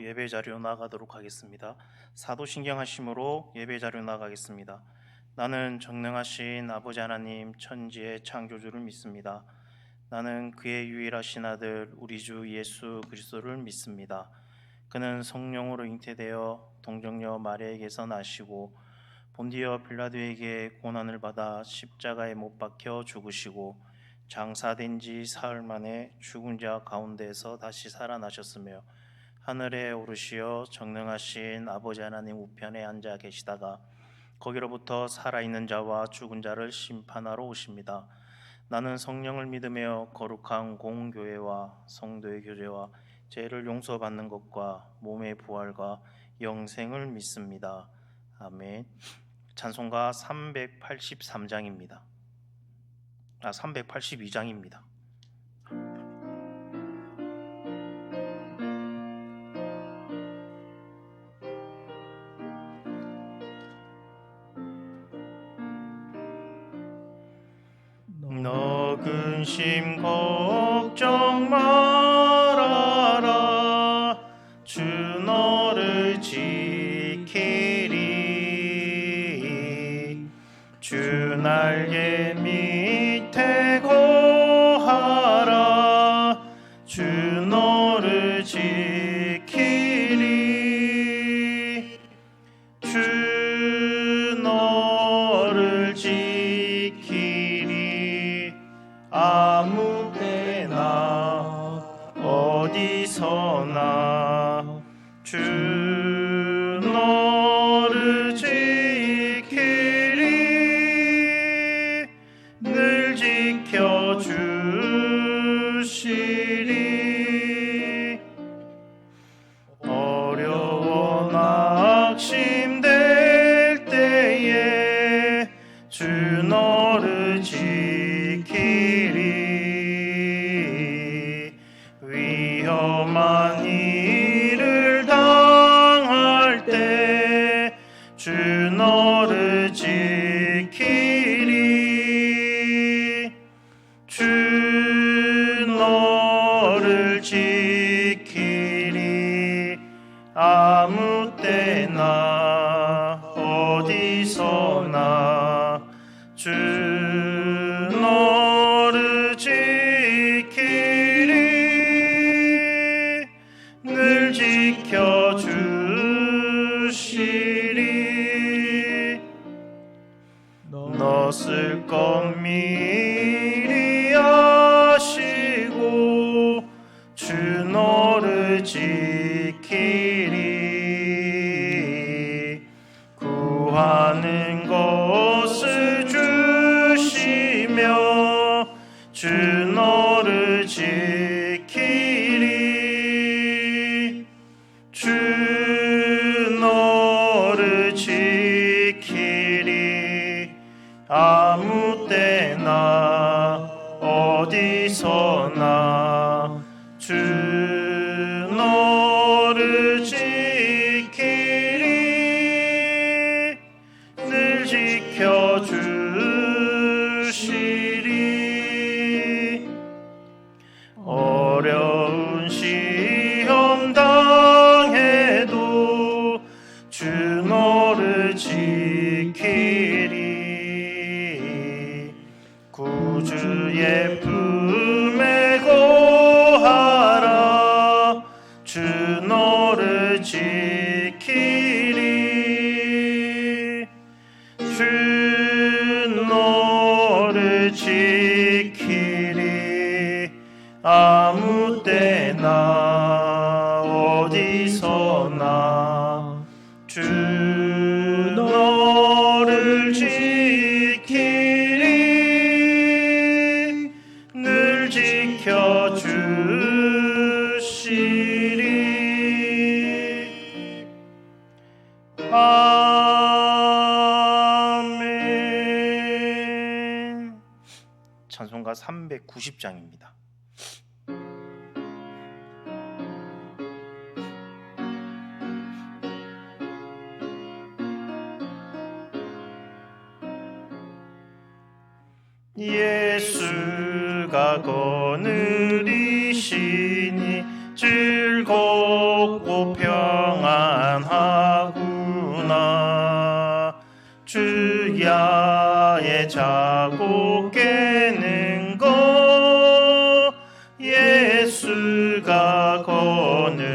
예배 자료 나가도록 하겠습니다. 사도신경 하심으로 예배 자료 나가겠습니다. 나는 전능하신 아버지 하나님 천지의 창조주를 믿습니다. 나는 그의 유일하신 아들 우리 주 예수 그리스도를 믿습니다. 그는 성령으로 잉태되어 동정녀 마리아에게서 나시고 본디어 빌라도에게 고난을 받아 십자가에 못 박혀 죽으시고 장사된 지 사흘 만에 죽은 자 가운데서 다시 살아나셨으며 하늘에 오르시어 전능하신 아버지 하나님 우편에 앉아 계시다가 거기로부터 살아있는 자와 죽은 자를 심판하러 오십니다. 나는 성령을 믿으며 거룩한 공교회와 성도의 교제와 죄를 용서받는 것과 몸의 부활과 영생을 믿습니다. 아멘. 찬송가 383장입니다. 382장입니다. 너 근심 걱정 말아라 주 너를 지키리 주 날개 밑에 거하라 주 너를 지키리 주 너를 지키리 아무 때나 어디서나 주 너를 지키리 늘 지켜주시리 어려워 낙심될 때에 주 너를 지키리 위험한 일을 당할 때 주 너를 지키리 주 너를 지키리 아무 때나 어디서나 주 너를 지키리 늘 지켜주시리 너 쓸 것 미리 아시고 주 너를 지키리 구하는 것을 주시며 주 너를 지키리 주 너를 지키리 아무 때나 어디서나 주 너를 지키리 늘 지켜주시리 어려운 시험 당해도 주 너를 지키리 구주의 품에 거하라 주 너를 지키리 주 너를 지키리 아무 때나 어디서나 주 너를 지키리 늘 지켜주시리 아멘. 찬송가 390장입니다. 예수가 거느리시니 즐겁고 평안하구나. 주야의 자고 깨는 것 예수가 거느리시네.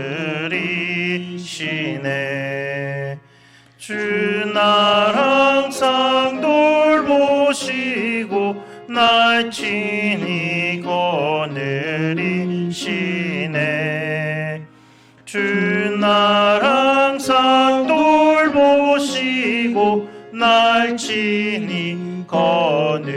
주 날 항상 돌보시고 날 친히 거느리시네. 주 날 항상 돌보시고 날 친히 거느리시네.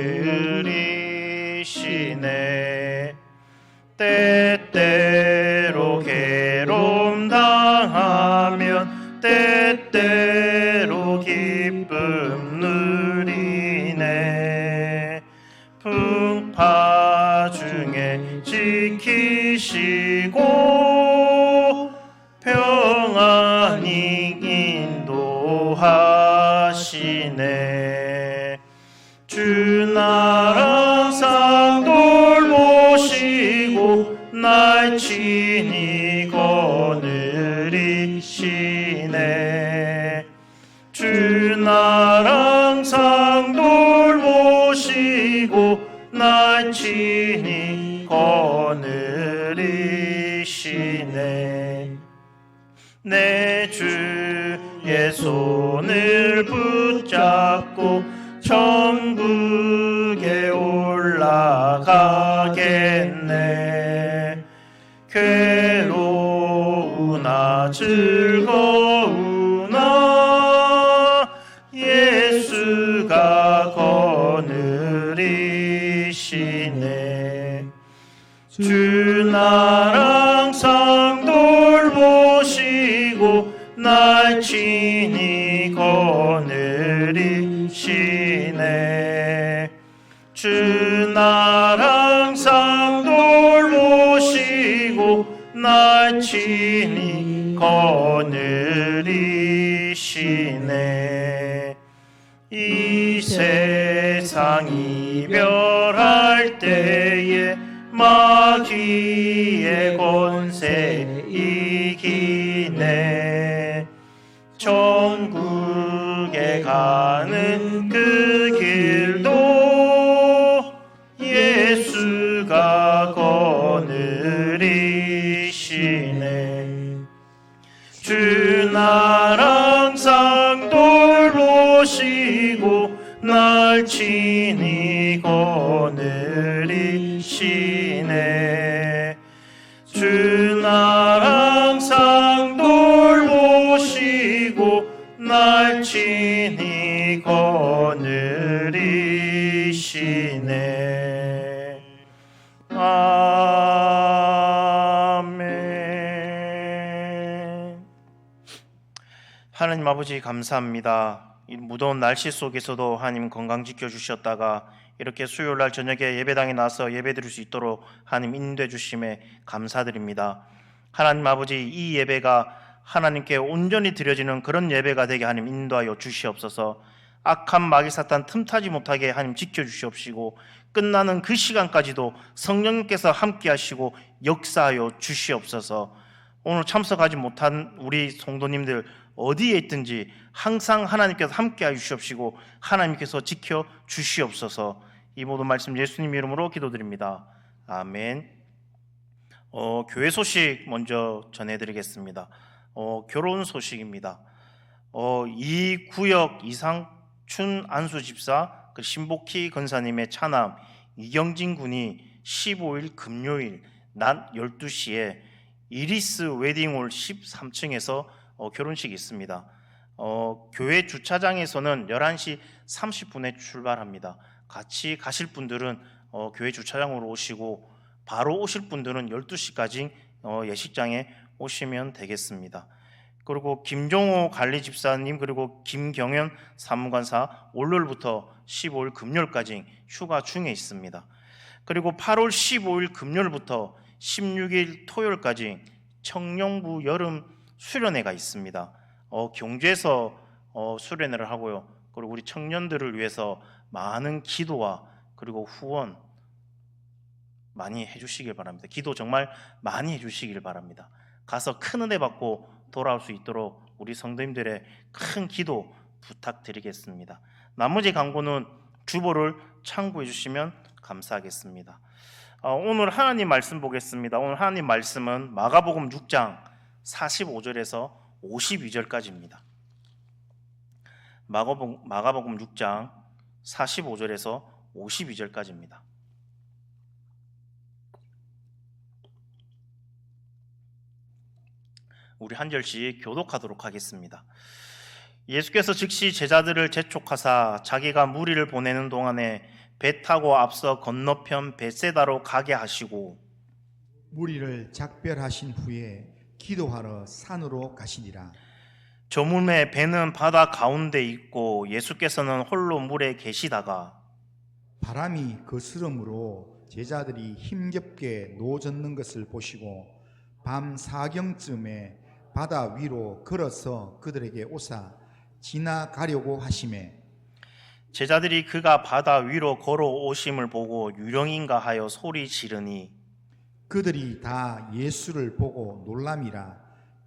때때로 괴로움 당하면 때때로 기쁨 누리네. 풍파 중에 지키시고 평안히 인도하시네. 주 날 항상 돌보시고 날 친히 거느리시네. 주 날 항상 돌보시고 날 친히 거느리시네. 내 주의 손을 붙잡고 천국에 올라가겠네. 괴로우나 즐거우나 예수가 거느리시네. 주 날 항상 돌보시고 날 친히 거느리시네. 주 날 항상 돌보시고 날 친히 거느리시네. 이 세상 이별할 때에 마귀의 권세 이기네. 천국에 가는 그 길도 예수가 거느리시네. 주 날 항상 돌보시고 날 친히 거느리시네. 주 날 항상 돌보시고 날 친히 거느리시네. 아멘. 하나님 아버지 감사합니다. 이 무더운 날씨 속에서도 하나님 건강 지켜주셨다가 이렇게 수요일날 저녁에 예배당에 나서 예배드릴 수 있도록 하나님 인도해 주심에 감사드립니다. 하나님 아버지, 이 예배가 하나님께 온전히 드려지는 그런 예배가 되게 하나님 인도하여 주시옵소서. 악한 마귀 사탄 틈타지 못하게 하나님 지켜주시옵시고 끝나는 그 시간까지도 성령님께서 함께 하시고 역사하여 주시옵소서. 오늘 참석하지 못한 우리 성도님들 어디에 있든지 항상 하나님께서 함께하여 주시옵시고 하나님께서 지켜 주시옵소서. 이 모든 말씀 예수님 이름으로 기도드립니다. 아멘. 교회 소식 먼저 전해드리겠습니다. 결혼 소식입니다. 이 구역 이상춘 안수집사 그 신복희 권사님의 차남 이경진 군이 15일 금요일 낮 12시에 이리스 웨딩홀 13층에서 결혼식이 있습니다. 교회 주차장에서는 11시 30분에 출발합니다. 같이 가실 분들은 교회 주차장으로 오시고 바로 오실 분들은 12시까지 예식장에 오시면 되겠습니다. 그리고 김종호 관리집사님 그리고 김경현 사무관사 월요일부터 15일 금요일까지 휴가 중에 있습니다. 그리고 8월 15일 금요일부터 16일 토요일까지 청령부 여름 수련회가 있습니다. 경주에서 수련회를 하고요. 그리고 우리 청년들을 위해서 많은 기도와 그리고 후원 많이 해주시길 바랍니다. 기도 정말 많이 해주시길 바랍니다. 가서 큰 은혜 받고 돌아올 수 있도록 우리 성도님들의 큰 기도 부탁드리겠습니다. 나머지 광고는 주보를 참고해 주시면 감사하겠습니다. 오늘 하나님 말씀 보겠습니다. 오늘 하나님 말씀은 마가복음 6장 45절에서 52절까지입니다. 마가복음 6장 45절에서 52절까지입니다. 우리 한 절씩 교독하도록 하겠습니다. 예수께서 즉시 제자들을 재촉하사 자기가 무리를 보내는 동안에 배 타고 앞서 건너편 벳세다로 가게 하시고 무리를 작별하신 후에 기도하러 산으로 가시니라. 저물매 배는 바다 가운데 있고 예수께서는 홀로 물에 계시다가 바람이 거스름으로 제자들이 힘겹게 노젓는 것을 보시고 밤 사경쯤에 바다 위로 걸어서 그들에게 오사 지나가려고 하시매 제자들이 그가 바다 위로 걸어오심을 보고 유령인가 하여 소리 지르니 그들이 다 예수를 보고 놀람이라.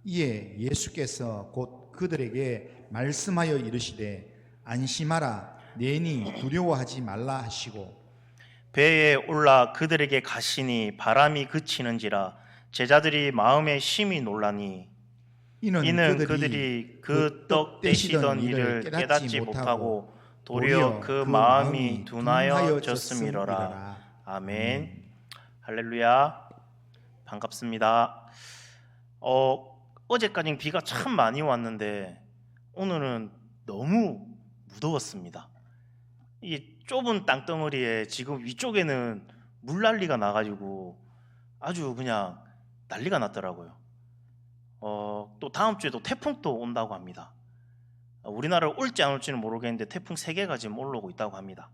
이에 예수께서 곧 그들에게 말씀하여 이르시되 안심하라 내니 두려워하지 말라 하시고 배에 올라 그들에게 가시니 바람이 그치는지라 제자들이 마음에 심히 놀라니 이는 그들이 그 떡 떼시던 일을 깨닫지 못하고 도리어 그 마음이 둔하여졌음이로라. 아멘. 할렐루야. 반갑습니다. 어제까지는 비가 참 많이 왔는데 오늘은 너무 무더웠습니다. 이 좁은 땅덩어리에 지금 위쪽에는 물난리가 나가지고 아주 그냥 난리가 났더라고요. 또 다음 주에도 태풍도 온다고 합니다. 우리나라를 올지 안 올지는 모르겠는데 태풍 3개가 지금 올라오고 있다고 합니다.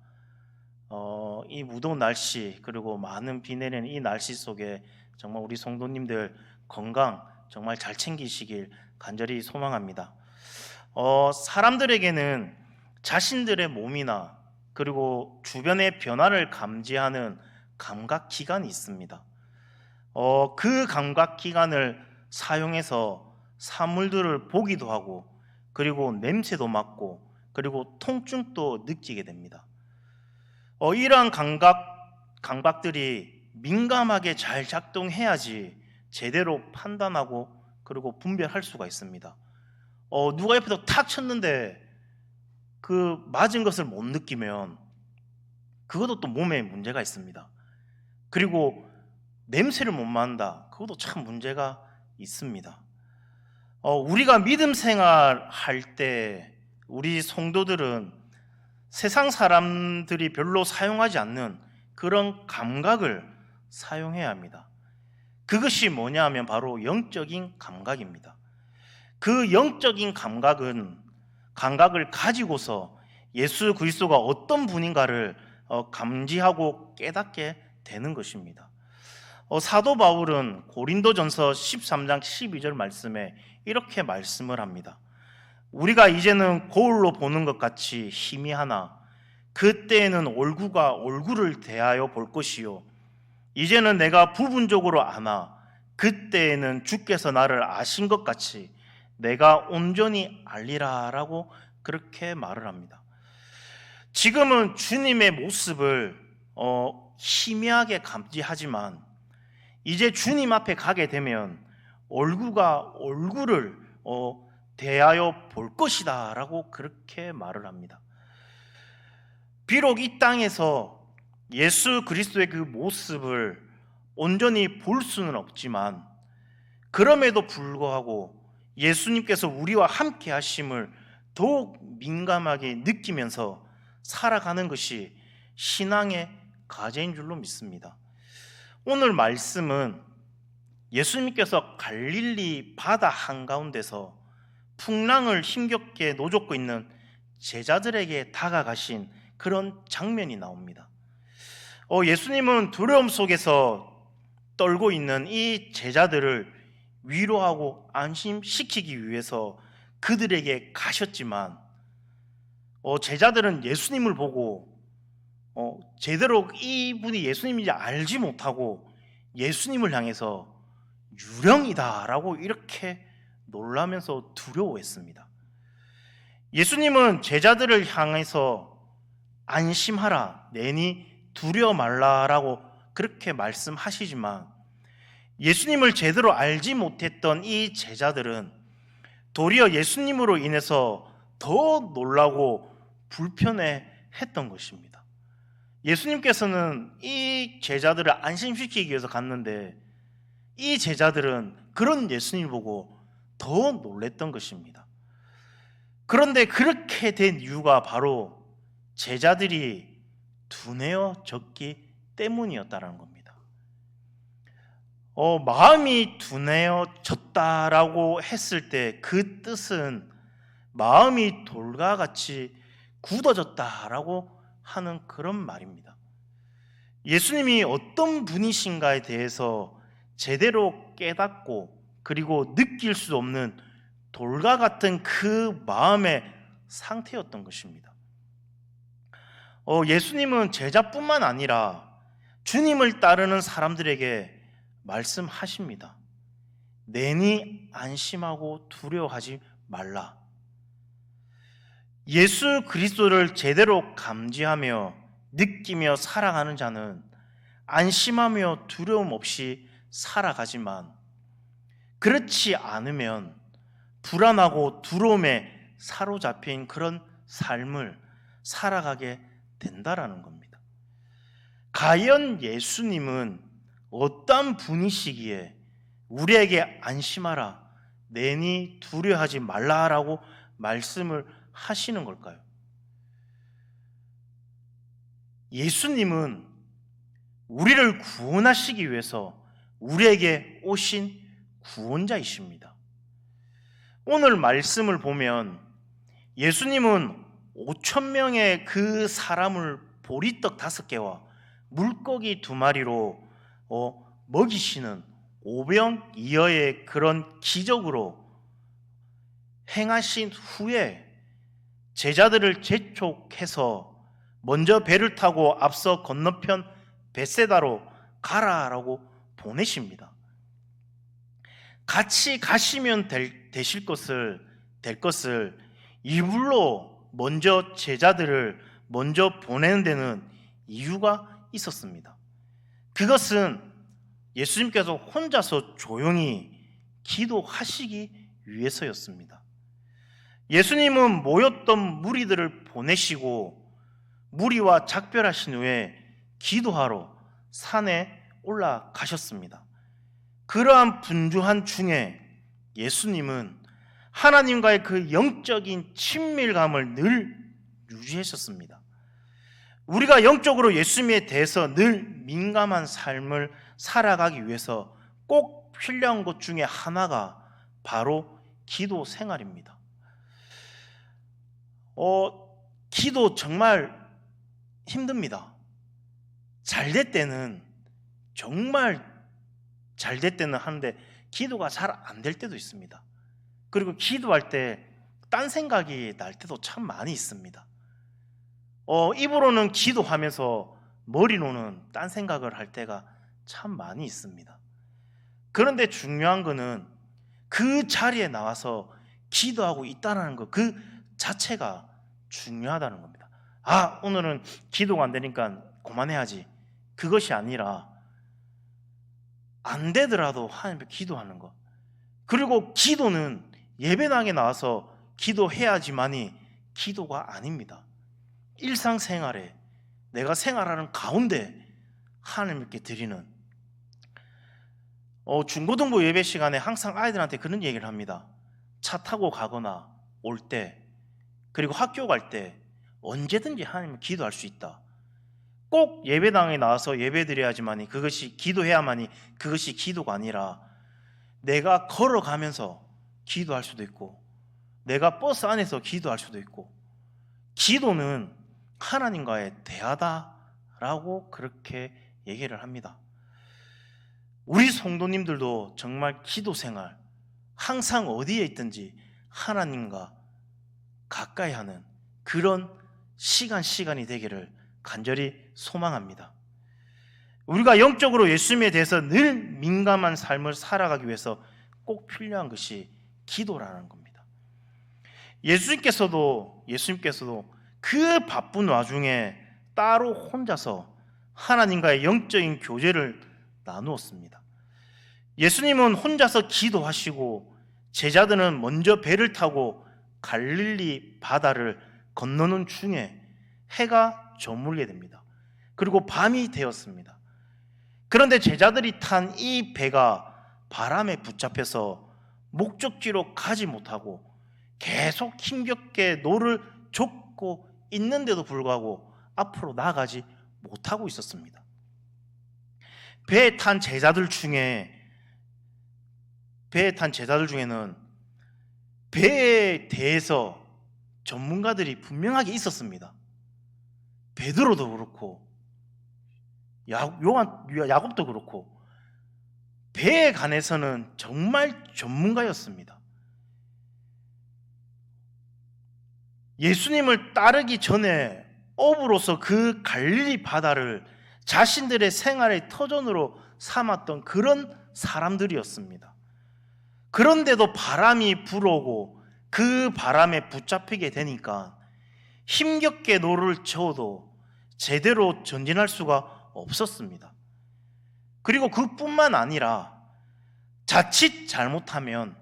이 무더운 날씨 그리고 많은 비 내리는 이 날씨 속에 정말 우리 성도님들 건강 정말 잘 챙기시길 간절히 소망합니다. 사람들에게는 자신들의 몸이나 그리고 주변의 변화를 감지하는 감각기관이 있습니다. 그 감각기관을 사용해서 사물들을 보기도 하고 그리고 냄새도 맡고 그리고 통증도 느끼게 됩니다. 이러한 감각들이 민감하게 잘 작동해야지 제대로 판단하고 그리고 분별할 수가 있습니다. 누가 옆에서 탁 쳤는데 그 맞은 것을 못 느끼면 그것도 또 몸에 문제가 있습니다. 그리고 냄새를 못 맡는다. 그것도 참 문제가 있습니다. 우리가 믿음 생활할 때 우리 성도들은 세상 사람들이 별로 사용하지 않는 그런 감각을 사용해야 합니다. 그것이 뭐냐 하면 바로 영적인 감각입니다. 그 영적인 감각을 가지고서 예수 그리스도가 어떤 분인가를 감지하고 깨닫게 되는 것입니다. 사도 바울은 고린도전서 13장 12절 말씀에 이렇게 말씀을 합니다. 우리가 이제는 거울로 보는 것 같이 희미하나 그때에는 얼굴과 얼굴을 대하여 볼 것이요 이제는 내가 부분적으로 아나 그때에는 주께서 나를 아신 것 같이 내가 온전히 알리라 라고 그렇게 말을 합니다. 지금은 주님의 모습을 희미하게 감지하지만 이제 주님 앞에 가게 되면 얼굴과 얼굴을 대하여 볼 것이다 라고 그렇게 말을 합니다. 비록 이 땅에서 예수 그리스도의 그 모습을 온전히 볼 수는 없지만 그럼에도 불구하고 예수님께서 우리와 함께 하심을 더욱 민감하게 느끼면서 살아가는 것이 신앙의 과제인 줄로 믿습니다. 오늘 말씀은 예수님께서 갈릴리 바다 한가운데서 풍랑을 힘겹게 노젓고 있는 제자들에게 다가가신 그런 장면이 나옵니다. 예수님은 두려움 속에서 떨고 있는 이 제자들을 위로하고 안심시키기 위해서 그들에게 가셨지만 제자들은 예수님을 보고 제대로 이분이 예수님인지 알지 못하고 예수님을 향해서 유령이다 라고 이렇게 놀라면서 두려워했습니다. 예수님은 제자들을 향해서 안심하라, 내니 두려워 말라라고 그렇게 말씀하시지만 예수님을 제대로 알지 못했던 이 제자들은 도리어 예수님으로 인해서 더 놀라고 불편해했던 것입니다. 예수님께서는 이 제자들을 안심시키기 위해서 갔는데 이 제자들은 그런 예수님을 보고 더 놀랬던 것입니다. 그런데 그렇게 된 이유가 바로 제자들이 둔해졌기 때문이었다는 겁니다. 마음이 둔해졌다라고 했을 때 그 뜻은 마음이 돌과 같이 굳어졌다라고 하는 그런 말입니다. 예수님이 어떤 분이신가에 대해서 제대로 깨닫고 그리고 느낄 수 없는 돌과 같은 그 마음의 상태였던 것입니다. 예수님은 제자뿐만 아니라 주님을 따르는 사람들에게 말씀하십니다. 내니 안심하고 두려워하지 말라. 예수 그리스도를 제대로 감지하며 느끼며 살아가는 자는 안심하며 두려움 없이 살아가지만 그렇지 않으면 불안하고 두려움에 사로잡힌 그런 삶을 살아가게 된다라는 겁니다. 과연 예수님은 어떤 분이시기에 우리에게 안심하라, 내니 두려워하지 말라라고 말씀을 하시는 걸까요? 예수님은 우리를 구원하시기 위해서 우리에게 오신 구원자이십니다. 오늘 말씀을 보면 예수님은 5,000명의 그 사람을 보리떡 5개와 물고기 2마리로 먹이시는 오병이어의 그런 기적으로 행하신 후에 제자들을 재촉해서 먼저 배를 타고 앞서 건너편 벳세다로 가라라고 보내십니다. 같이 가시면 될 것을 일부러 먼저 제자들을 먼저 보내는 데는 이유가 있었습니다. 그것은 예수님께서 혼자서 조용히 기도하시기 위해서였습니다. 예수님은 모였던 무리들을 보내시고 무리와 작별하신 후에 기도하러 산에 올라가셨습니다. 그러한 분주한 중에 예수님은 하나님과의 그 영적인 친밀감을 늘 유지하셨습니다. 우리가 영적으로 예수님에 대해서 늘 민감한 삶을 살아가기 위해서 꼭 필요한 것 중에 하나가 바로 기도 생활입니다. 기도 정말 힘듭니다. 잘 될 때는 정말 잘 될 때는 하는데 기도가 잘 안 될 때도 있습니다. 그리고 기도할 때 딴 생각이 날 때도 참 많이 있습니다. 입으로는 기도하면서 머리로는 딴 생각을 할 때가 참 많이 있습니다. 그런데 중요한 거는 그 자리에 나와서 기도하고 있다는 것, 그 자체가 중요하다는 겁니다. 오늘은 기도가 안 되니까 그만해야지. 그것이 아니라 안 되더라도 하나님께 기도하는 것. 그리고 기도는 예배당에 나와서 기도해야지만이 기도가 아닙니다. 일상생활에 내가 생활하는 가운데 하나님께 드리는 중고등부 예배 시간에 항상 아이들한테 그런 얘기를 합니다. 차 타고 가거나 올 때 그리고 학교 갈 때 언제든지 하나님을 기도할 수 있다. 꼭 예배당에 나와서 예배드려야지만이 그것이 기도해야만이 그것이 기도가 아니라 내가 걸어가면서 기도할 수도 있고 내가 버스 안에서 기도할 수도 있고 기도는 하나님과의 대화다라고 그렇게 얘기를 합니다. 우리 성도님들도 정말 기도 생활 항상 어디에 있든지 하나님과 가까이 하는 그런 시간이 되기를 간절히 소망합니다. 우리가 영적으로 예수님에 대해서 늘 민감한 삶을 살아가기 위해서 꼭 필요한 것이 기도라는 겁니다. 예수님께서도 그 바쁜 와중에 따로 혼자서 하나님과의 영적인 교제를 나누었습니다. 예수님은 혼자서 기도하시고 제자들은 먼저 배를 타고 갈릴리 바다를 건너는 중에 해가 저물게 됩니다. 그리고 밤이 되었습니다. 그런데 제자들이 탄 이 배가 바람에 붙잡혀서 목적지로 가지 못하고 계속 힘겹게 노를 젓고 있는데도 불구하고 앞으로 나아가지 못하고 있었습니다. 배에 탄 제자들 중에는 배에 대해서 전문가들이 분명하게 있었습니다. 베드로도 그렇고 야곱도 그렇고 배에 관해서는 정말 전문가였습니다. 예수님을 따르기 전에 어부로서 그 갈릴리 바다를 자신들의 생활의 터전으로 삼았던 그런 사람들이었습니다. 그런데도 바람이 불어오고 그 바람에 붙잡히게 되니까 힘겹게 노를 저어도 제대로 전진할 수가 없었습니다. 그리고 그뿐만 아니라 자칫 잘못하면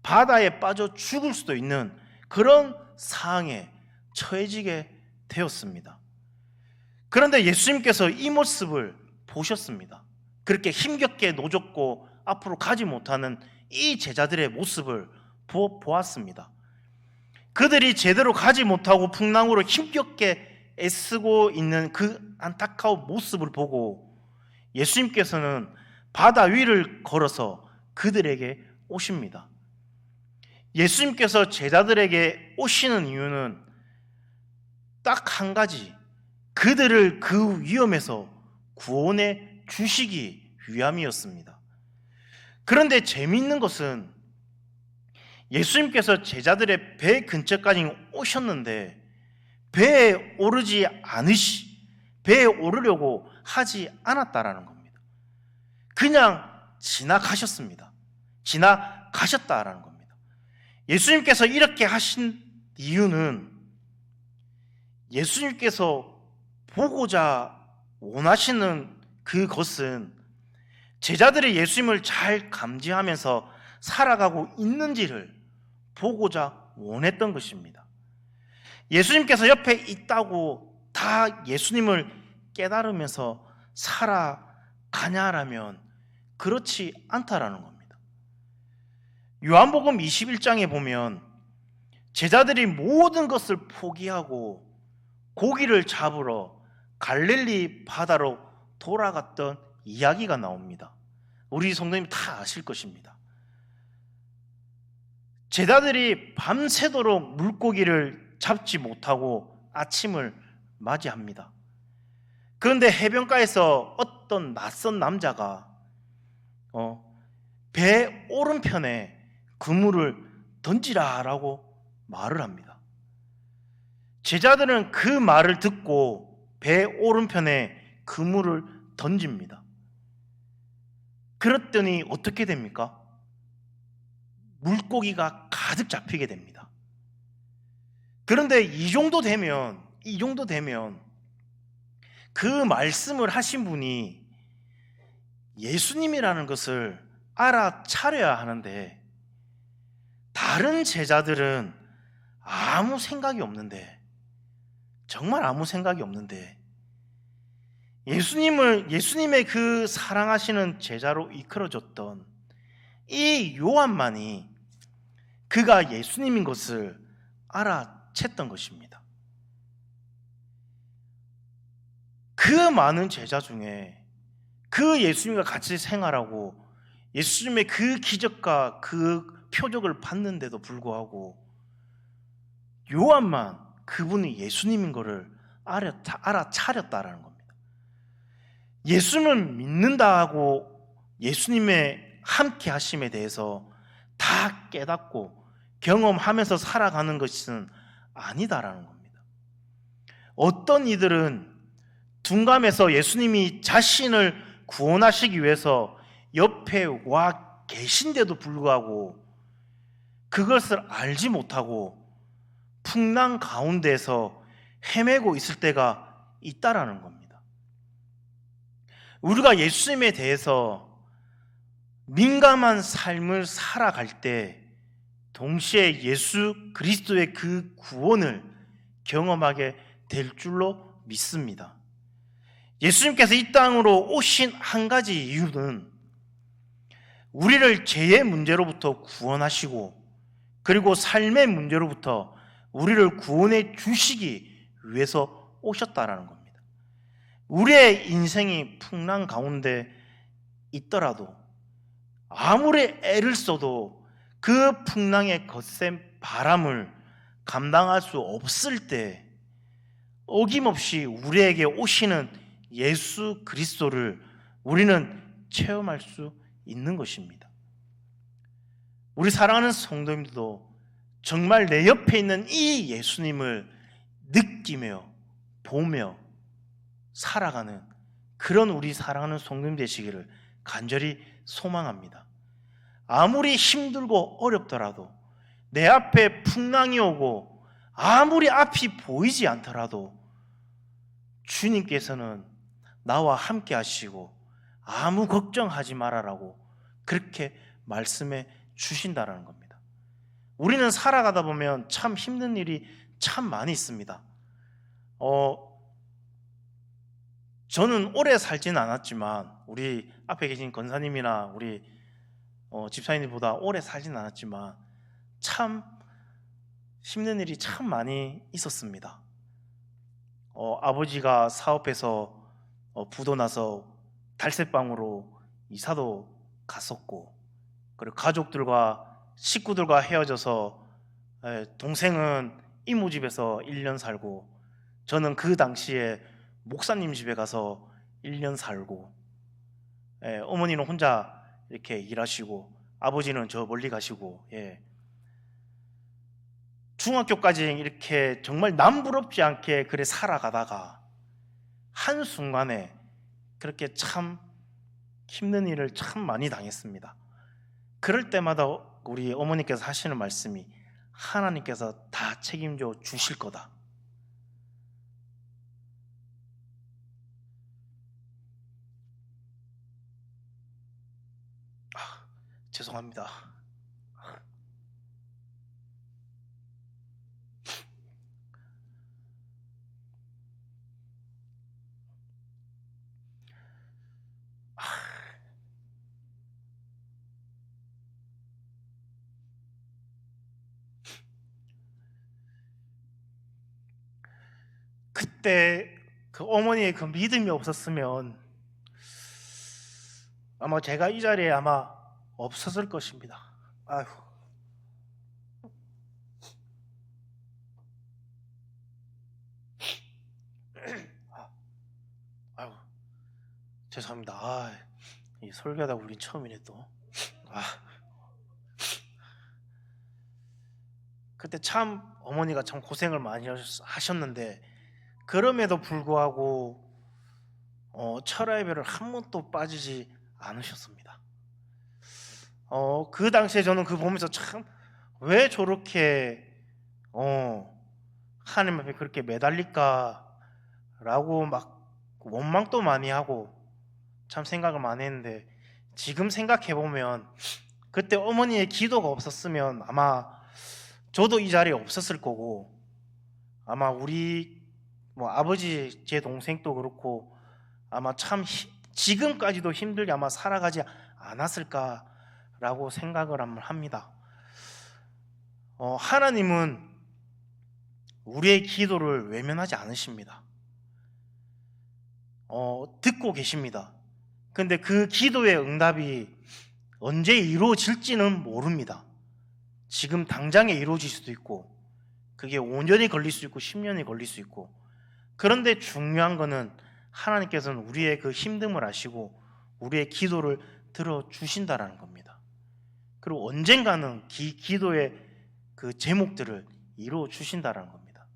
바다에 빠져 죽을 수도 있는 그런 상황에 처해지게 되었습니다. 그런데 예수님께서 이 모습을 보셨습니다. 그렇게 힘겹게 노젓고 앞으로 가지 못하는 이 제자들의 모습을 보았습니다. 그들이 제대로 가지 못하고 풍랑으로 힘겹게 애쓰고 있는 그 안타까운 모습을 보고 예수님께서는 바다 위를 걸어서 그들에게 오십니다. 예수님께서 제자들에게 오시는 이유는 딱 한 가지, 그들을 그 위험에서 구원해 주시기 위함이었습니다. 그런데 재미있는 것은 예수님께서 제자들의 배 근처까지 오셨는데 배에 오르려고 하지 않았다라는 겁니다. 그냥 지나가셨다라는 겁니다. 예수님께서 이렇게 하신 이유는 예수님께서 보고자 원하시는 그것은 제자들이 예수님을 잘 감지하면서 살아가고 있는지를 보고자 원했던 것입니다. 예수님께서 옆에 있다고 다 예수님을 깨달으면서 살아가냐라면 그렇지 않다라는 겁니다. 요한복음 21장에 보면 제자들이 모든 것을 포기하고 고기를 잡으러 갈릴리 바다로 돌아갔던 이야기가 나옵니다. 우리 성도님 다 아실 것입니다. 제자들이 밤새도록 물고기를 잡지 못하고 아침을 맞이합니다. 그런데 해변가에서 어떤 낯선 남자가 배 오른편에 그물을 던지라라고 말을 합니다. 제자들은 그 말을 듣고 배 오른편에 그물을 던집니다. 그랬더니 어떻게 됩니까? 물고기가 가득 잡히게 됩니다. 그런데 이 정도 되면 그 말씀을 하신 분이 예수님이라는 것을 알아차려야 하는데 다른 제자들은 정말 아무 생각이 없는데 예수님의 그 사랑하시는 제자로 이끌어줬던 이 요한만이 그가 예수님인 것을 알아챘던 것입니다. 그 많은 제자 중에 그 예수님과 같이 생활하고 예수님의 그 기적과 그 표적을 봤는데도 불구하고 요한만 그분이 예수님인 것을 알아차렸다라는 겁니다. 예수님을 믿는다 하고 예수님의 함께 하심에 대해서 다 깨닫고 경험하면서 살아가는 것은 아니다라는 겁니다. 어떤 이들은 둔감해서 예수님이 자신을 구원하시기 위해서 옆에 와 계신데도 불구하고 그것을 알지 못하고 풍랑 가운데서 헤매고 있을 때가 있다라는 겁니다. 우리가 예수님에 대해서 민감한 삶을 살아갈 때 동시에 예수 그리스도의 그 구원을 경험하게 될 줄로 믿습니다. 예수님께서 이 땅으로 오신 한 가지 이유는 우리를 죄의 문제로부터 구원하시고 그리고 삶의 문제로부터 우리를 구원해 주시기 위해서 오셨다라는 겁니다. 우리의 인생이 풍랑 가운데 있더라도 아무리 애를 써도 그 풍랑의 거센 바람을 감당할 수 없을 때 어김없이 우리에게 오시는 예수 그리스도를 우리는 체험할 수 있는 것입니다. 우리 사랑하는 성도님들도 정말 내 옆에 있는 이 예수님을 느끼며 보며 살아가는 그런 우리 사랑하는 성도님 되시기를 간절히 소망합니다. 아무리 힘들고 어렵더라도 내 앞에 풍랑이 오고 아무리 앞이 보이지 않더라도 주님께서는 나와 함께 하시고 아무 걱정하지 말아라고 그렇게 말씀해 주신다라는 겁니다. 우리는 살아가다 보면 참 힘든 일이 참 많이 있습니다. 저는 오래 살지는 않았지만 우리 앞에 계신 권사님이나 우리 집사님들보다 오래 살지는 않았지만 참 힘든 일이 참 많이 있었습니다. 아버지가 사업해서 부도 나서 달새방으로 이사도 갔었고, 그리고 가족들과 식구들과 헤어져서 동생은 이모 집에서 1년 살고 저는 그 당시에 목사님 집에 가서 1년 살고, 어머니는 혼자 이렇게 일하시고 아버지는 저 멀리 가시고, 중학교까지 이렇게 정말 남부럽지 않게 그래 살아가다가 한순간에 그렇게 참 힘든 일을 참 많이 당했습니다. 그럴 때마다 우리 어머니께서 하시는 말씀이 하나님께서 다 책임져 주실 거다. 죄송합니다. 그때 그 어머니의 그 믿음이 없었으면 아마 제가 이 자리에 아마 없었을 것입니다. 아휴. 아유, 죄송합니다. 이 설교하다 울린 처음이네 또. 그때 참 어머니가 참 고생을 많이 하셨는데 그럼에도 불구하고 철야의 별을 한 번도 빠지지 않으셨습니다. 그 당시에 저는 그 보면서 참 왜 저렇게 하나님 앞에 그렇게 매달릴까라고 막 원망도 많이 하고 참 생각을 많이 했는데, 지금 생각해 보면 그때 어머니의 기도가 없었으면 아마 저도 이 자리에 없었을 거고, 아마 우리 아버지 제 동생도 그렇고 아마 참 지금까지도 힘들게 아마 살아가지 않았을까라고 생각을 합니다. 하나님은 우리의 기도를 외면하지 않으십니다. 듣고 계십니다. 근데 그 기도의 응답이 언제 이루어질지는 모릅니다. 지금 당장에 이루어질 수도 있고 그게 5년이 걸릴 수 있고 10년이 걸릴 수 있고, 그런데 중요한 거는 하나님께서는 우리의 그 힘듦을 아시고 우리의 기도를 들어주신다라는 겁니다. 그리고 언젠가는 기도의 그 제목들을 이루어주신다라는 겁니다.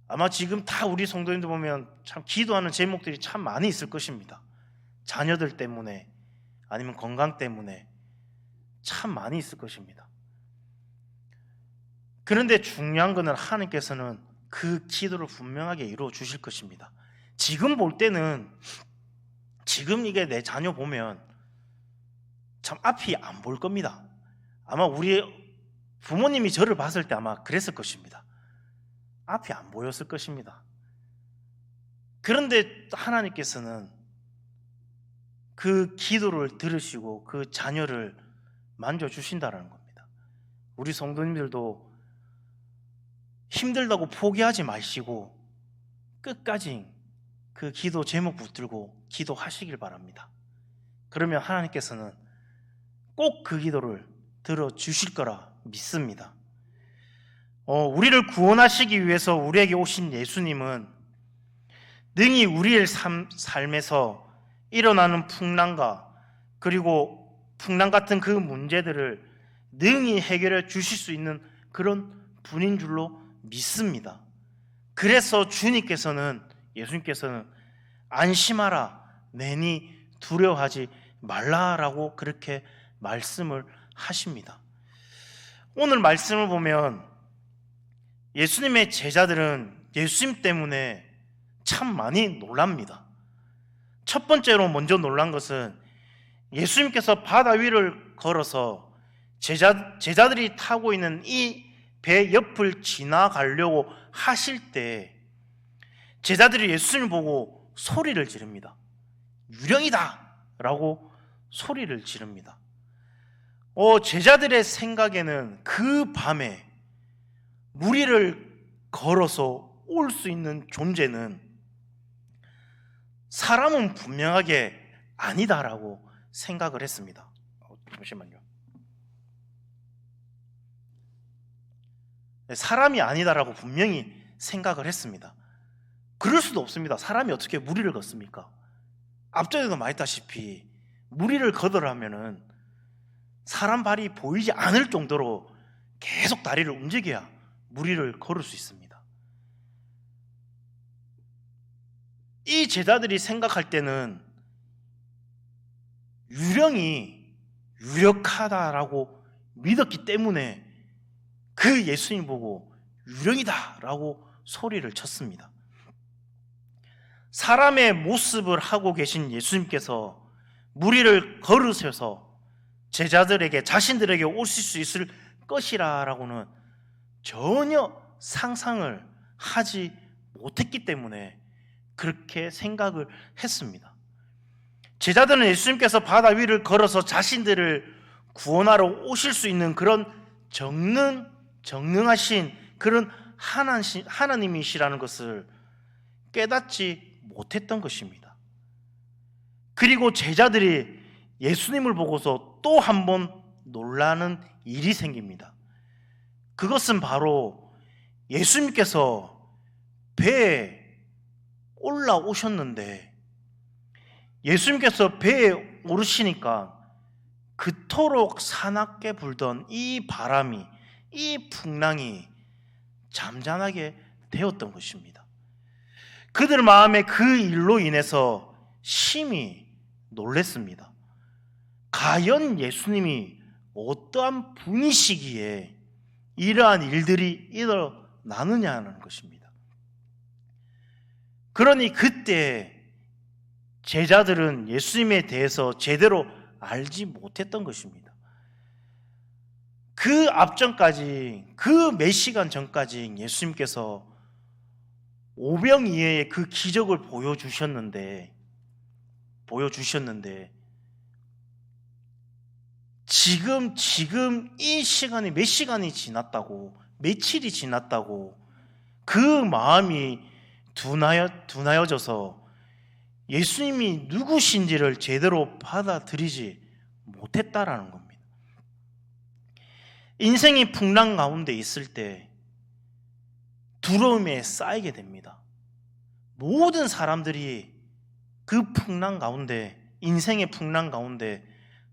아마 지금 다 우리 성도님들 보면 참 기도하는 제목들이 참 많이 있을 것입니다. 자녀들 때문에 아니면 건강 때문에 참 많이 있을 것입니다. 그런데 중요한 것은 하나님께서는 그 기도를 분명하게 이루어 주실 것입니다. 지금 볼 때는, 지금 이게 내 자녀 보면 참 앞이 안 보일 겁니다. 아마 우리 부모님이 저를 봤을 때 아마 그랬을 것입니다. 앞이 안 보였을 것입니다. 그런데 하나님께서는 그 기도를 들으시고 그 자녀를 만져주신다는 겁니다. 우리 성도님들도 힘들다고 포기하지 마시고 끝까지 그 기도 제목 붙들고 기도하시길 바랍니다. 그러면 하나님께서는 꼭 그 기도를 들어주실 거라 믿습니다. 우리를 구원하시기 위해서 우리에게 오신 예수님은 능히 우리의 삶에서 일어나는 풍랑과 그리고 풍랑 같은 그 문제들을 능히 해결해 주실 수 있는 그런 분인 줄로 믿습니다. 그래서 예수님께서는 안심하라, 내니 두려워하지 말라라고 그렇게 말씀을 하십니다. 오늘 말씀을 보면 예수님의 제자들은 예수님 때문에 참 많이 놀랍니다. 첫 번째로 먼저 놀란 것은 예수님께서 바다 위를 걸어서 제자들이 타고 있는 이 배 옆을 지나가려고 하실 때 제자들이 예수님을 보고 소리를 지릅니다. 유령이다! 라고 소리를 지릅니다. 제자들의 생각에는 그 밤에 무리를 걸어서 올 수 있는 존재는 사람은 분명하게 아니다라고 생각을 했습니다. 잠시만요. 사람이 아니다라고 분명히 생각을 했습니다. 그럴 수도 없습니다. 사람이 어떻게 무리를 걷습니까? 앞전에도 말했다시피 무리를 걷으려면은 사람 발이 보이지 않을 정도로 계속 다리를 움직여야 무리를 걸을 수 있습니다. 이 제자들이 생각할 때는 유령이 유력하다라고 믿었기 때문에 그 예수님 보고 유령이다라고 소리를 쳤습니다. 사람의 모습을 하고 계신 예수님께서 무리를 걸으셔서 제자들에게 자신들에게 오실 수 있을 것이라고는 전혀 상상을 하지 못했기 때문에 그렇게 생각을 했습니다. 제자들은 예수님께서 바다 위를 걸어서 자신들을 구원하러 오실 수 있는 그런 정능하신 그런 하나님이시라는 것을 깨닫지 못했던 것입니다. 그리고 제자들이 예수님을 보고서 또 한 번 놀라는 일이 생깁니다. 그것은 바로 예수님께서 배에 올라오셨는데 예수님께서 배에 오르시니까 그토록 사납게 불던 이 바람이, 이 풍랑이 잠잠하게 되었던 것입니다. 그들 마음에 그 일로 인해서 심히 놀랐습니다. 과연 예수님이 어떠한 분이시기에 이러한 일들이 일어나느냐는 것입니다. 그러니 그때 제자들은 예수님에 대해서 제대로 알지 못했던 것입니다. 그 앞전까지, 그 몇 시간 전까지 예수님께서 오병이어의 그 기적을 보여주셨는데 지금 이 시간이 몇 시간이 지났다고, 며칠이 지났다고 그 마음이 둔하여져서 예수님이 누구신지를 제대로 받아들이지 못했다라는 겁니다. 인생이 풍랑 가운데 있을 때 두려움에 쌓이게 됩니다. 모든 사람들이 그 풍랑 가운데, 인생의 풍랑 가운데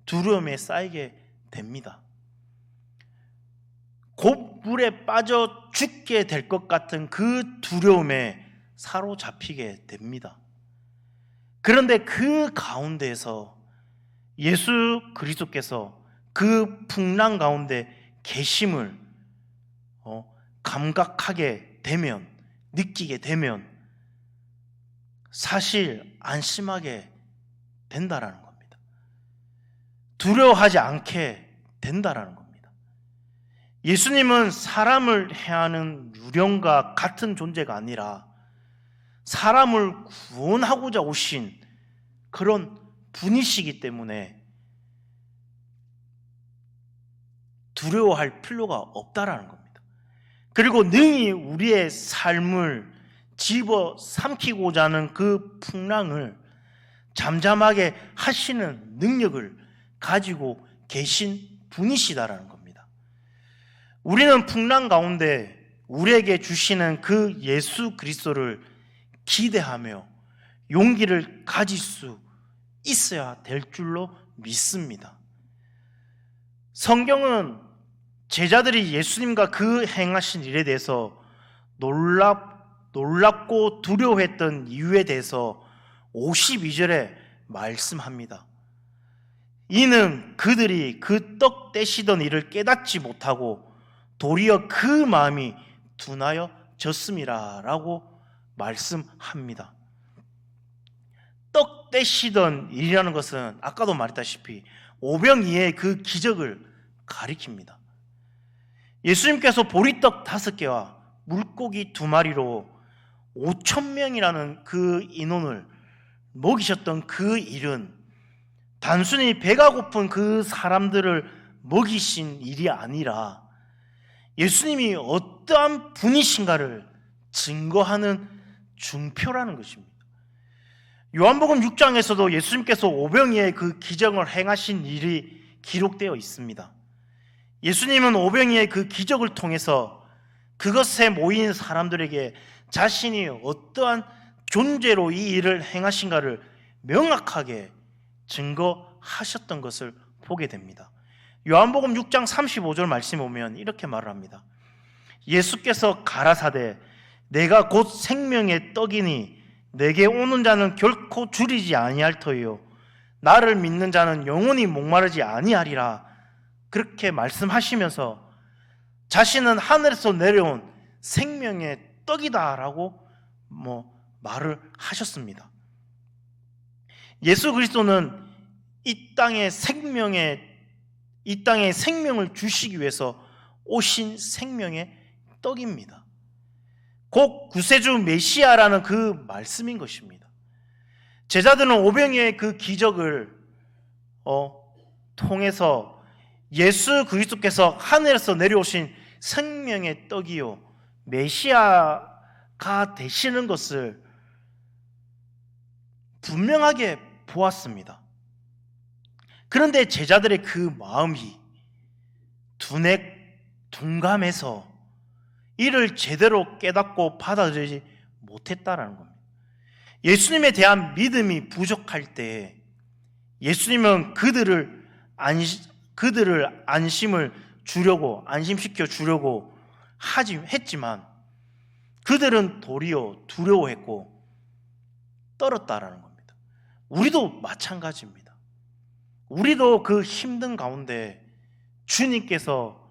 두려움에 쌓이게 됩니다. 곧 물에 빠져 죽게 될 것 같은 그 두려움에 사로잡히게 됩니다. 그런데 그 가운데에서 예수 그리스도께서 그 풍랑 가운데 계심을 감각하게 되면, 느끼게 되면 사실 안심하게 된다라는 겁니다. 두려워하지 않게 된다라는 겁니다. 예수님은 사람을 해하는 유령과 같은 존재가 아니라 사람을 구원하고자 오신 그런 분이시기 때문에 두려워할 필요가 없다라는 겁니다. 그리고 능히 우리의 삶을 집어삼키고자 하는 그 풍랑을 잠잠하게 하시는 능력을 가지고 계신 분이시다라는 겁니다. 우리는 풍랑 가운데 우리에게 주시는 그 예수 그리스도를 기대하며 용기를 가질 수 있어야 될 줄로 믿습니다. 성경은 제자들이 예수님과 그 행하신 일에 대해서 놀랍고 두려워했던 이유에 대해서 52절에 말씀합니다. 이는 그들이 그 떡 떼시던 일을 깨닫지 못하고 도리어 그 마음이 둔하여졌음이라 라고 말씀합니다. 떡 떼시던 일이라는 것은 아까도 말했다시피 오병이의 그 기적을 가리킵니다. 예수님께서 보리떡 5개와 물고기 2마리로 5,000명이라는 그 인원을 먹이셨던 그 일은 단순히 배가 고픈 그 사람들을 먹이신 일이 아니라 예수님이 어떠한 분이신가를 증거하는 증표라는 것입니다. 요한복음 6장에서도 예수님께서 오병이의 그 기적을 행하신 일이 기록되어 있습니다. 예수님은 오병이의 그 기적을 통해서 그것에 모인 사람들에게 자신이 어떠한 존재로 이 일을 행하신가를 명확하게 증거하셨던 것을 보게 됩니다. 요한복음 6장 35절 말씀에 보면 이렇게 말을 합니다. 예수께서 가라사대 내가 곧 생명의 떡이니 내게 오는 자는 결코 줄이지 아니할 터이요 나를 믿는 자는 영원히 목마르지 아니하리라. 그렇게 말씀하시면서 자신은 하늘에서 내려온 생명의 떡이다라고 말을 하셨습니다. 예수 그리스도는 이 땅에 생명을 주시기 위해서 오신 생명의 떡입니다. 곧 구세주 메시아라는 그 말씀인 것입니다. 제자들은 오병이의 그 기적을 통해서 예수 그리스도께서 하늘에서 내려오신 생명의 떡이요 메시아가 되시는 것을 분명하게 보았습니다. 그런데 제자들의 그 마음이 둔감해서 이를 제대로 깨닫고 받아들이지 못했다라는 겁니다. 예수님에 대한 믿음이 부족할 때 예수님은 그들을 안심을 주려고 안심시켜 주려고 했지만 그들은 도리어 두려워했고 떨었다라는 겁니다. 우리도 마찬가지입니다. 우리도 그 힘든 가운데 주님께서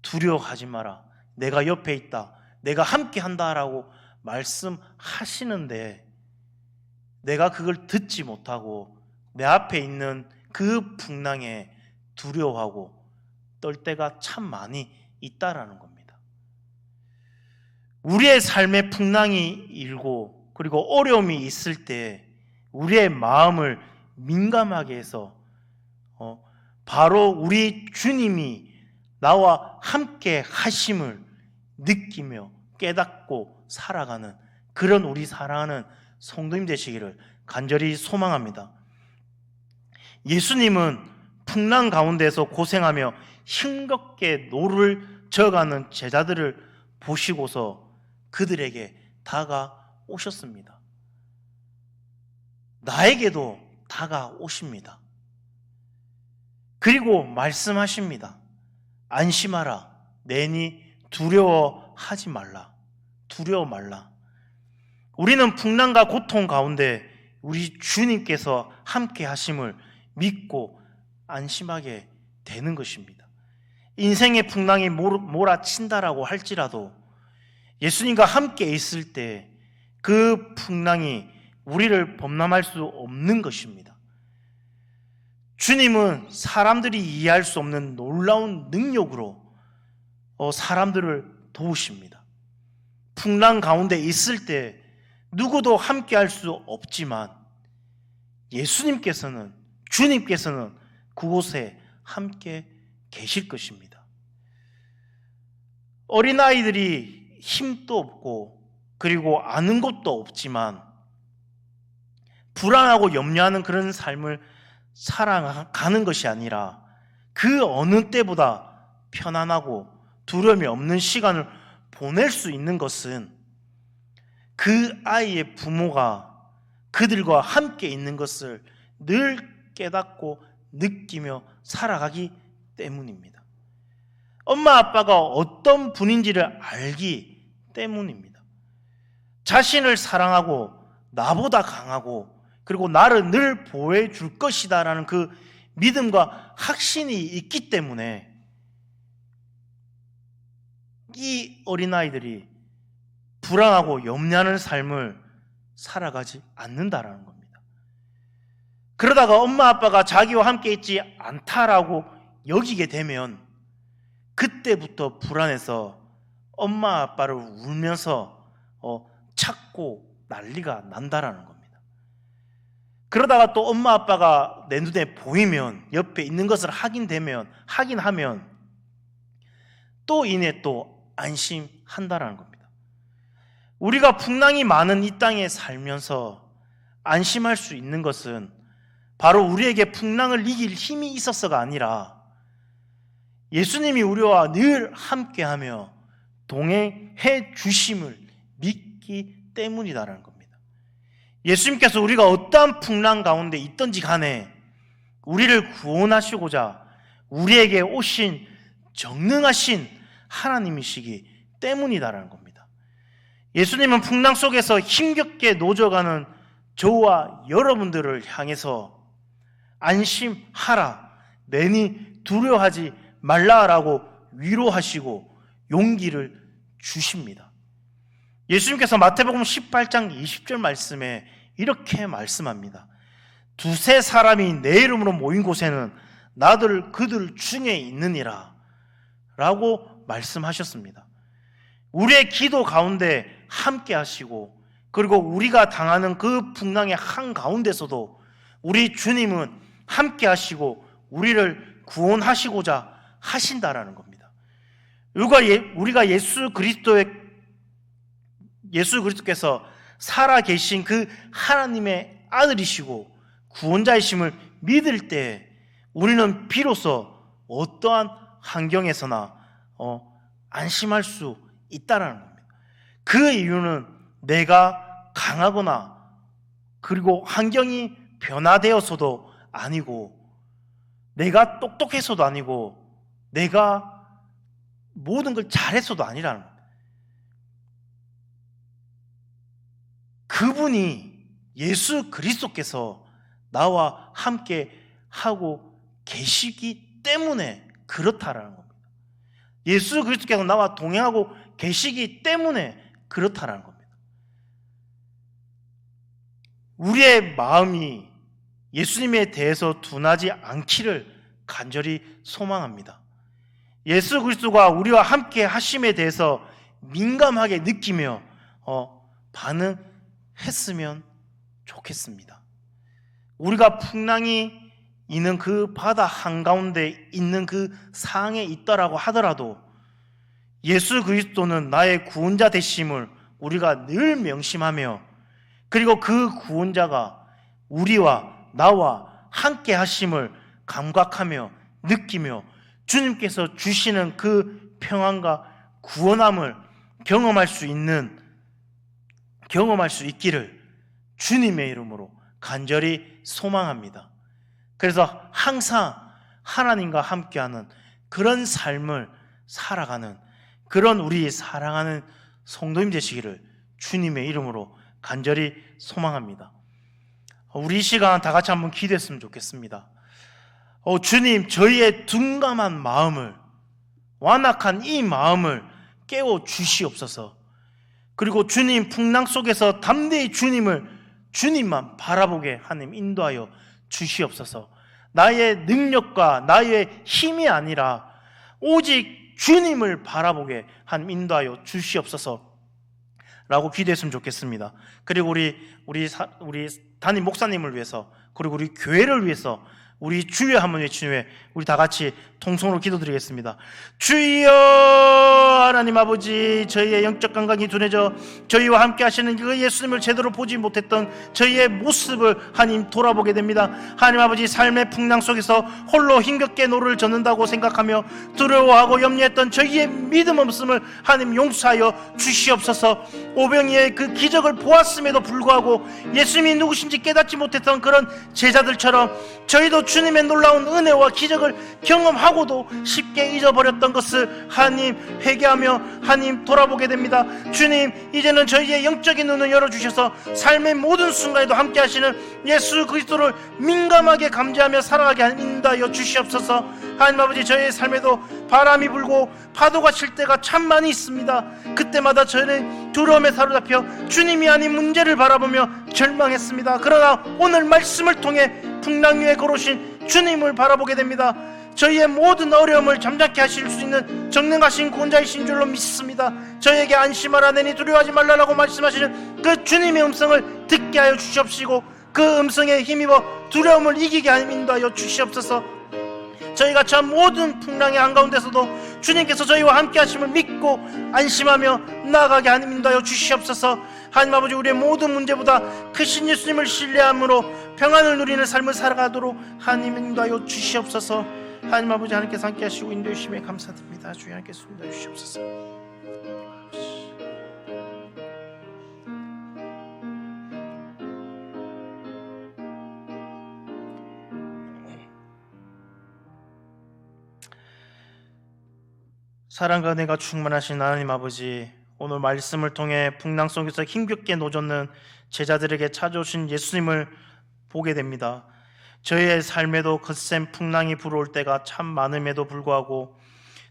두려워하지 마라. 내가 옆에 있다. 내가 함께 한다라고 말씀하시는데 내가 그걸 듣지 못하고 내 앞에 있는 그 풍랑에 두려워하고 떨 때가 참 많이 있다라는 겁니다. 우리의 삶에 풍랑이 일고 그리고 어려움이 있을 때 우리의 마음을 민감하게 해서 바로 우리 주님이 나와 함께 하심을 느끼며 깨닫고 살아가는 그런 우리 사랑하는 성도님 되시기를 간절히 소망합니다. 예수님은 풍랑 가운데서 고생하며 힘겹게 노를 져가는 제자들을 보시고서 그들에게 다가오셨습니다. 나에게도 다가오십니다. 그리고 말씀하십니다. 안심하라. 내니 두려워하지 말라. 두려워 말라. 우리는 풍랑과 고통 가운데 우리 주님께서 함께 하심을 믿고 안심하게 되는 것입니다. 인생의 풍랑이 몰아친다라고 할지라도 예수님과 함께 있을 때 그 풍랑이 우리를 범람할 수 없는 것입니다. 주님은 사람들이 이해할 수 없는 놀라운 능력으로 사람들을 도우십니다. 풍랑 가운데 있을 때 누구도 함께 할 수 없지만 예수님께서는, 주님께서는 그곳에 함께 계실 것입니다. 어린아이들이 힘도 없고 그리고 아는 것도 없지만 불안하고 염려하는 그런 삶을 살아가는 것이 아니라 그 어느 때보다 편안하고 두려움이 없는 시간을 보낼 수 있는 것은 그 아이의 부모가 그들과 함께 있는 것을 늘 깨닫고 느끼며 살아가기 때문입니다. 엄마 아빠가 어떤 분인지를 알기 때문입니다. 자신을 사랑하고 나보다 강하고 그리고 나를 늘 보호해 줄 것이다 라는 그 믿음과 확신이 있기 때문에 이 어린아이들이 불안하고 염려하는 삶을 살아가지 않는다라는 겁니다. 그러다가 엄마 아빠가 자기와 함께 있지 않다라고 여기게 되면 그때부터 불안해서 엄마 아빠를 울면서 찾고 난리가 난다라는 겁니다. 그러다가 또 엄마 아빠가 내 눈에 보이면 옆에 있는 것을 확인하면 또 이내 또 안심한다라는 겁니다. 우리가 풍랑이 많은 이 땅에 살면서 안심할 수 있는 것은 바로 우리에게 풍랑을 이길 힘이 있어서가 아니라 예수님이 우리와 늘 함께하며 동행해 주심을 믿기 때문이다라는 겁니다. 예수님께서 우리가 어떠한 풍랑 가운데 있든지 간에 우리를 구원하시고자 우리에게 오신 전능하신 하나님이시기 때문이다라는 겁니다. 예수님은 풍랑 속에서 힘겹게 노져가는 저와 여러분들을 향해서 안심하라, 내니 두려워하지 말라라고 위로하시고 용기를 주십니다. 예수님께서 마태복음 18장 20절 말씀에 이렇게 말씀합니다. 두세 사람이 내 이름으로 모인 곳에는 나들 그들 중에 있느니라 라고 말씀하셨습니다. 우리의 기도 가운데 함께 하시고 그리고 우리가 당하는 그 풍랑의 한가운데서도 우리 주님은 함께 하시고 우리를 구원하시고자 하신다라는 겁니다. 우리가 예수 그리스도께서 살아계신 그 하나님의 아들이시고 구원자이심을 믿을 때 우리는 비로소 어떠한 환경에서나 안심할 수 있다라는 겁니다. 그 이유는 내가 강하거나 그리고 환경이 변화되어서도 아니고 내가 똑똑해서도 아니고 내가 모든 걸 잘해서도 아니라는 겁니다. 그분이 예수 그리스도께서 나와 함께 하고 계시기 때문에 그렇다라는 겁니다. 예수 그리스도께서 나와 동행하고 계시기 때문에 그렇다라는 겁니다. 우리의 마음이 예수님에 대해서 둔하지 않기를 간절히 소망합니다. 예수 그리스도가 우리와 함께 하심에 대해서 민감하게 느끼며 반응했으면 좋겠습니다. 우리가 풍랑이 있는 그 바다 한가운데 있는 그 상황에 있더라고 하더라도 예수 그리스도는 나의 구원자 되심을 우리가 늘 명심하며 그리고 그 구원자가 우리와 나와 함께 하심을 감각하며 느끼며 주님께서 주시는 그 평안과 구원함을 경험할 수 있기를 주님의 이름으로 간절히 소망합니다. 그래서 항상 하나님과 함께하는 그런 삶을 살아가는 그런 우리 사랑하는 성도님 되시기를 주님의 이름으로 간절히 소망합니다. 우리 이 시간 다 같이 한번 기도했으면 좋겠습니다. 주님, 저희의 둔감한 마음을 완악한 이 마음을 깨워 주시옵소서. 그리고 주님 풍랑 속에서 담대히 주님만 바라보게 하나님 인도하여 주시옵소서. 나의 능력과 나의 힘이 아니라 오직 주님을 바라보게 하나님 인도하여 주시옵소서 라고 기도했으면 좋겠습니다. 그리고 우리 담임 목사님을 위해서, 그리고 우리 교회를 위해서 우리 주여 한번 외친 후에 우리 다 같이 통성으로 기도드리겠습니다. 주여, 하나님 아버지, 저희의 영적 감각이 둔해져 저희와 함께 하시는 그 예수님을 제대로 보지 못했던 저희의 모습을 하나님 돌아보게 됩니다. 하나님 아버지, 삶의 풍랑 속에서 홀로 힘겹게 노를 젓는다고 생각하며 두려워하고 염려했던 저희의 믿음 없음을 하나님 용서하여 주시옵소서. 오병이의 그 기적을 보았음에도 불구하고 예수님이 누구신지 깨닫지 못했던 그런 제자들처럼 저희도 주님의 놀라운 은혜와 기적을 경험하고도 쉽게 잊어버렸던 것을 하나님 회개하며 하나님 돌아보게 됩니다. 주님, 이제는 저희의 영적인 눈을 열어주셔서 삶의 모든 순간에도 함께 하시는 예수 그리스도를 민감하게 감지하며 살아가게 인도하여 주시옵소서. 하나님 아버지, 저희의 삶에도 바람이 불고 파도가 칠 때가 참 많이 있습니다. 그때마다 저희는 두려움에 사로잡혀 주님이 아닌 문제를 바라보며 절망했습니다. 그러나 오늘 말씀을 통해 풍랑 위에 걸으신 주님을 바라보게 됩니다. 저희의 모든 어려움을 잠잠케 하실 수 있는 전능하신 구원자이신 줄로 믿습니다. 저희에게 안심하라, 내니 두려워하지 말라라고 말씀하시는 그 주님의 음성을 듣게 하여 주시옵시고 그 음성에 힘입어 두려움을 이기게 하여 인도하여 주시옵소서. 저희가 참 모든 풍랑의 한가운데서도 주님께서 저희와 함께 하심을 믿고 안심하며 나아가게 하나님 인도하여 주시옵소서. 하나님 아버지, 우리의 모든 문제보다 크신 예수님을 신뢰함으로 평안을 누리는 삶을 살아가도록 하나님 인도하여 주시옵소서. 하나님 아버지, 하나님께서 함께 하시고 인도해 주심에 감사드립니다. 주여 하나님께서 인도해 주시옵소서. 사랑과 은혜가 충만하신 하나님 아버지, 오늘 말씀을 통해 풍랑 속에서 힘겹게 노젓는 제자들에게 찾아오신 예수님을 보게 됩니다. 저희의 삶에도 거센 풍랑이 불어올 때가 참 많음에도 불구하고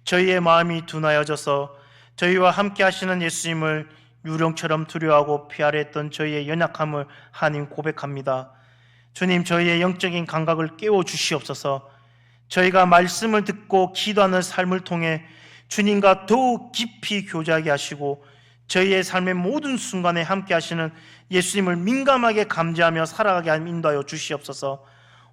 저희의 마음이 둔하여져서 저희와 함께 하시는 예수님을 유령처럼 두려워하고 피하려 했던 저희의 연약함을 하나님 고백합니다. 주님, 저희의 영적인 감각을 깨워 주시옵소서. 저희가 말씀을 듣고 기도하는 삶을 통해 주님과 더욱 깊이 교제하게 하시고 저희의 삶의 모든 순간에 함께 하시는 예수님을 민감하게 감지하며 살아가게 하여 인도하여 주시옵소서.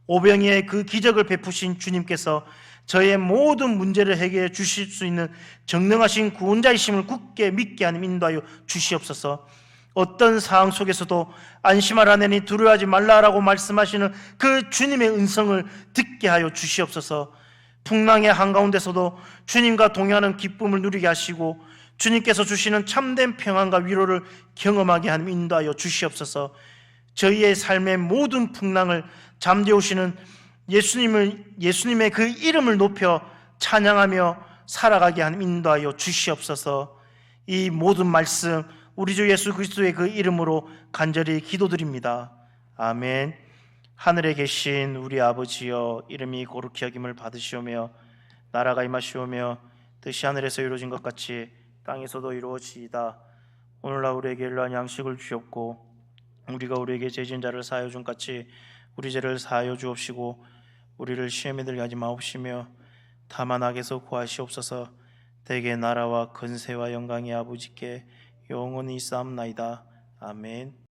오병이의 그 기적을 베푸신 주님께서 저희의 모든 문제를 해결해 주실 수 있는 전능하신 구원자이심을 굳게 믿게 하여 인도하여 주시옵소서. 어떤 상황 속에서도 안심하라, 내니 두려워하지 말라라고 말씀하시는 그 주님의 음성을 듣게 하여 주시옵소서. 풍랑의 한가운데서도 주님과 동행하는 기쁨을 누리게 하시고 주님께서 주시는 참된 평안과 위로를 경험하게 하는 인도하여 주시옵소서. 저희의 삶의 모든 풍랑을 잠재우시는 예수님의 그 이름을 높여 찬양하며 살아가게 하는 인도하여 주시옵소서. 이 모든 말씀 우리 주 예수 그리스도의 그 이름으로 간절히 기도드립니다. 아멘. 하늘에 계신 우리 아버지여, 이름이 거룩히 여김을 받으시오며 나라가 임하시오며 뜻이 하늘에서 이루어진 것 같이 땅에서도 이루어지이다. 오늘날 우리에게 일용할 양식을 주옵고 우리가 우리에게 죄진 자를 사하여 준 같이 우리 죄를 사하여 주옵시고 우리를 시험에 들게 하지 마옵시며 다만 악에서 구하시옵소서. 대개 나라와 권세와 영광이 아버지께 영원히 있사옵나이다. 아멘.